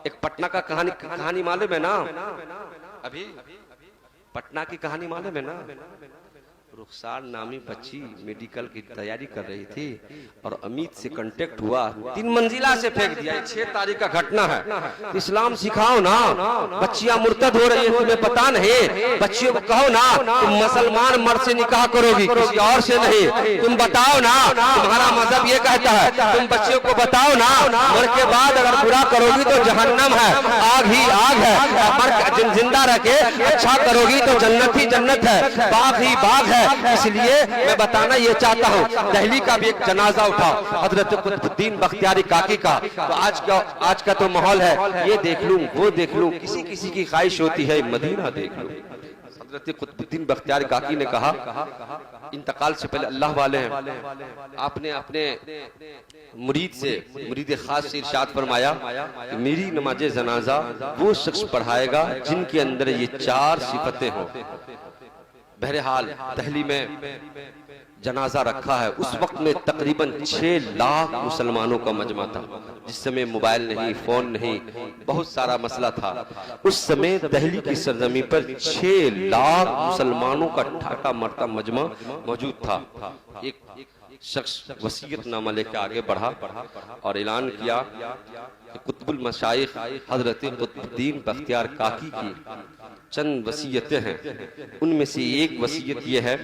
एक पटना का कहानी मालूम है ना? अभी पटना की कहानी मालूम है ना? रुखसार नामी बच्ची मेडिकल की तैयारी कर रही थी और अमित से कांटेक्ट हुआ, 3 मंजिला से फेंक दिया। 6 तारीख का घटना है। इस्लाम सिखाओ ना, बच्चियां मुर्तद हो रही है, तुम्हें पता नहीं? बच्चियों को कहो ना तुम मुसलमान मर्द से निकाह करोगी, किसी और से नहीं। तुम बताओ ना, तुम्हारा मजहब ये कहता है। तुम बच्चियों को बताओ ना, मर के बाद अगर बुरा करोगी तो जहन्नम है, आग ही आग है। जिंदा रह के अच्छा करोगी तो जन्नत ही जन्नत है, बाग ही बाग है। इसलिए मैं बताना ये चाहता हूँ, दिल्ली का भी एक जनाजा उठा हजरत कुतुबुद्दीन बख्तियारी काकी का। तो आज का तो माहौल है, ये देख लूं वो देख लूं, किसी किसी की ख्वाहिश होती है मदीना देख लूं। हजरत कुतुबुद्दीन बख्तियारी काकी ने कहा, इंतकाल से पहले अल्लाह वाले हैं, आपने अपने मुरीद खास से इरशाद फरमाया कि मेरी नमाज जनाजा वो शख्स पढ़ाएगा जिनके अंदर ये 4 सिफतें हों। बहरहाल दिल्ली में जनाजा रखा है। उस वक्त में तकरीबन 6 लाख मुसलमानों का मजमा था। जिस समय मोबाइल नहीं, फोन नहीं, बहुत सारा मसला था। उस समय दिल्ली की सरजमी पर 6 लाख मुसलमानों का ठाटा मरता मजमा मौजूद था। एक शख्स वसीयतनामा लेकर आगे बढ़ा और ऐलान किया कि कुतुबुल मशाइख हजरत कुतुबुद्दीन बख्तियार काकी की चंद वसीयतें हैं। उनमें से एक वसीयत यह है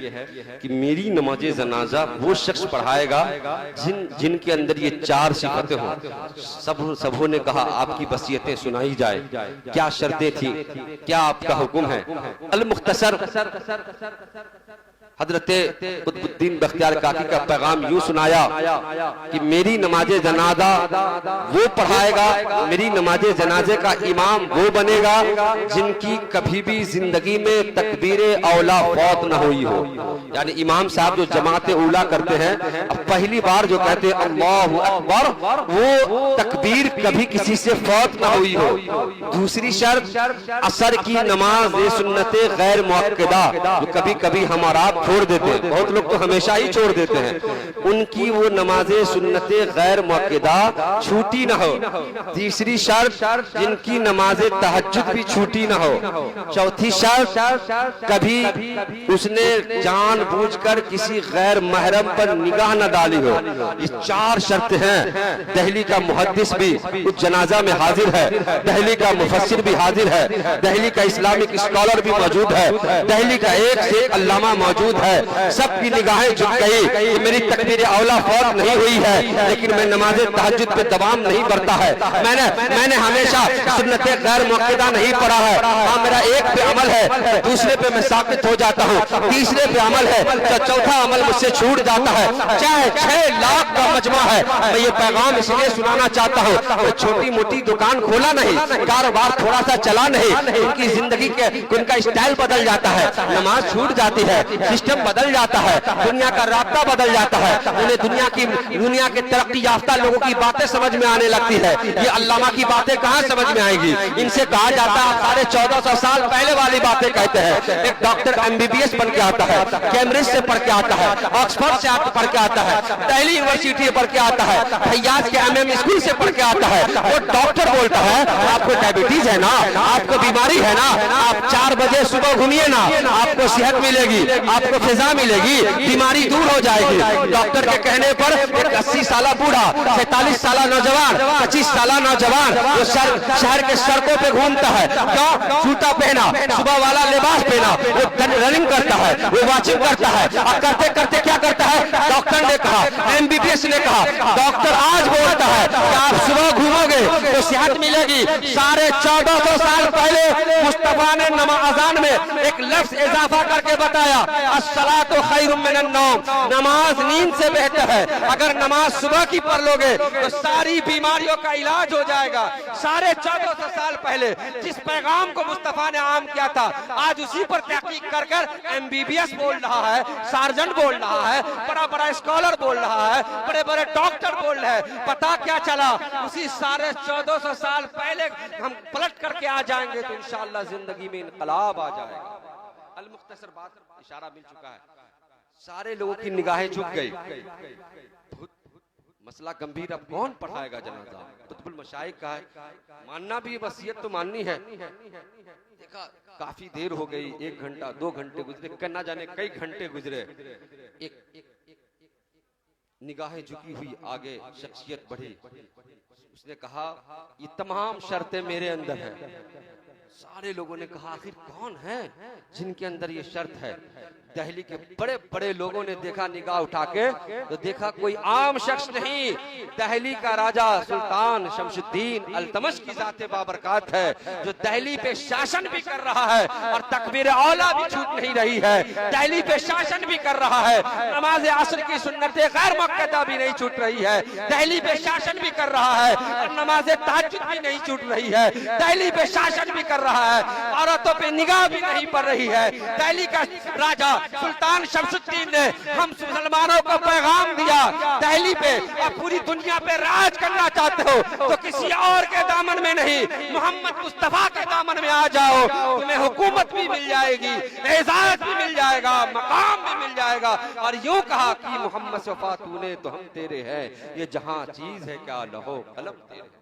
कि मेरी नमाज जनाजा वो शख्स पढ़ाएगा जिनके अंदर ये 4 सिफतें हों। सबों ने कहा आपकी वसीयतें सुनाई जाए, क्या शर्तें थी, क्या आपका हुक्म है? अल मुख्तसर हजरत कुतुबुद्दीन बख्तियार काकी का पैगाम यूं सुनाया कि मेरी नमाज जनाजा वो पढ़ाएगा, मेरी नमाज जनाजे का इमाम वो बनेगा जिनकी कभी भी जिंदगी में तकबीरे औला फौत न हुई हो। यानी इमाम साहब जो जमात उला करते हैं, अब पहली बार जो कहते हैं अल्लाहु अकबर, वो तकबीर कभी किसी से फौत न हुई हो। दूसरी शर्त असर की नमाज सुन्नत गैर मुअक्कदा, जो कभी कभी हमारा छोड़ देते हैं, बहुत लोग तो हमेशा ही छोड़ देते हैं, उनकी वो नमाजें सुन्नते गैर मुअक्कदा छूटी ना हो। तीसरी शर्त जिनकी नमाजें तहज्जुद भी छूटी ना हो। चौथी शर्त कभी उसने जानबूझकर किसी गैर महरम पर निगाह न डाली हो। ये 4 शर्तें हैं। दिल्ली का मुहद्दिस भी उस जनाजा में हाजिर है, दिल्ली का मुफस्सिर भी हाजिर है, दिल्ली का इस्लामिक स्कॉलर भी मौजूद है, दिल्ली का एक से एक अल्लामा मौजूद है। सबकी निगाहें झुक गई कि मेरी तकबीर औला फौत नहीं हुई है, लेकिन मैं नमाज तहज्जुद पे दबाम नहीं बढ़ता है। मैंने हमेशा सुन्नते गैर मुअक्कदा नहीं पढ़ा है। हाँ, मेरा एक पे अमल है, दूसरे पे मैं साकित हो जाता हूँ, तीसरे पे अमल है तो चौथा अमल मुझसे छूट जाता है। चाहे 6 लाख का मजमा है, मैं ये पैगाम इसलिए सुनाना चाहता हूँ। तो छोटी मोटी दुकान खोला नहीं, कारोबार थोड़ा सा चला नहीं, उनकी जिंदगी के उनका स्टाइल बदल जाता है, नमाज छूट जाती है, सिस्टम बदल जाता है, दुनिया का रास्ता बदल जाता है, उन्हें दुनिया के तरक्की याफ्ता लोगों की बातें समझ में आने लगती है। ये अल्लामा की बातें कहाँ समझ में आएगी? इनसे कहा जाता है 1450 साल पहले वाली बातें कहते हैं। एक डॉक्टर MBBS बन के आता है, कैम्ब्रिज से पढ़ के आता है, ऑक्सफोर्ड से पढ़ के आता है, दिल्ली यूनिवर्सिटी पढ़ के आता है, फैयाज के MM स्कूल से पढ़ के आता है। वो डॉक्टर बोलता है आपको डायबिटीज है ना, आपको बीमारी है ना, आप 4 बजे सुबह घूमिए ना, आपको सेहत मिलेगी, आपको फिजा मिलेगी, बीमारी दूर हो जाएगी। डॉक्टर के कहने पर एक 80 साल बूढ़ा, 47 साल नौजवान, 25 साल नौजवान जो शहर के सड़कों पे घूमता है, क्यों? जूता पहना, सुबह वाला लिबास पहना, वो रनिंग करता है, वो वॉचिंग करता है, और करते करते क्या करता है? डॉक्टर ने कहा, MBBS ने कहा, डॉक्टर आज बोलता है कि आप सुबह घूमोगे तो सेहत मिलेगी। 1450 साल पहले मुस्तफा ने अज़ान में एक लफ्ज इजाफा करके बताया, अस्सलातु खैरुम मिनन नौम, नमाज नींद से बेहतर है। अगर नमाज सुबह की पढ़ लोगे तो सारी बीमारियों का इलाज हो जाएगा। 1450 साल पहले जिस पैगाम को मुस्तफा ने आम किया था, आज उसी पर तहकीक कर MBBS बोल रहा है, सार्जेंट बोल रहा है, बड़ा बड़ा स्कॉलर बोल रहा है, बड़े बड़े डॉक्टर बोल रहे हैं। पता क्या चला? उसी 1450 साल पहले हम पलट करके आ जाएंगे तो इंशाअल्लाह जिंदगी में इनकलाब आ जाएगा। अल मुख्तसर बात इशारा मिल चुका है। सारे लोगों की निगाहें झुक गई। मसला गंभीर, अब कौन पढ़ाएगा जनाजा? कुतुबुल मशाइख का है, मानना भी वसीयत तो माननी है। देखा काफी देर हो गई, 1 घंटा 2 घंटे गुजरे, ना जाने कई घंटे गुजरे। एक निगाहें झुकी हुई आगे शख्सियत बढ़ी, उसने कहा ये तमाम शर्तें मेरे अंदर है। सारे लोगों ने कहा आखिर कौन है जिनके अंदर ये शर्त है? दिल्ली के बड़े बड़े लोगों ने देखा, निगाह उठा के तो देखा कोई आम शख्स नहीं, दिल्ली का राजा सुल्तान शमशुद्दीन अल्तमश की जाते बाबरकत है, जो दिल्ली पे शासन भी कर रहा है और तकबीर औला भी छूट नहीं रही है, दिल्ली पे शासन भी कर रहा है, नमाज असर की सुन्नत गैर मुक्कदा भी नहीं छूट रही है, दिल्ली पे शासन भी कर रहा है और नमाज तहज्जुद भी नहीं छूट रही है, दिल्ली पे शासन भी कर रहा है, औरतों पे निगाह भी नहीं पड़ रही है। दिल्ली का राजा सुल्तान शमशुद्दीन ने हम मुसलमानों को पैगाम दिया, दिल्ली पे और पूरी दुनिया पे राज करना चाहते हो तो किसी और के दामन में नहीं, मोहम्मद मुस्तफा के दामन में आ जाओ, तुम्हें हुकूमत भी मिल जाएगी, एजाज भी मिल जाएगा, मकाम भी मिल जाएगा। और यूं कहा कि मोहम्मद वफा तूने तो हम तेरे हैं, ये जहां चीज है क्या लहो कलम तेरे।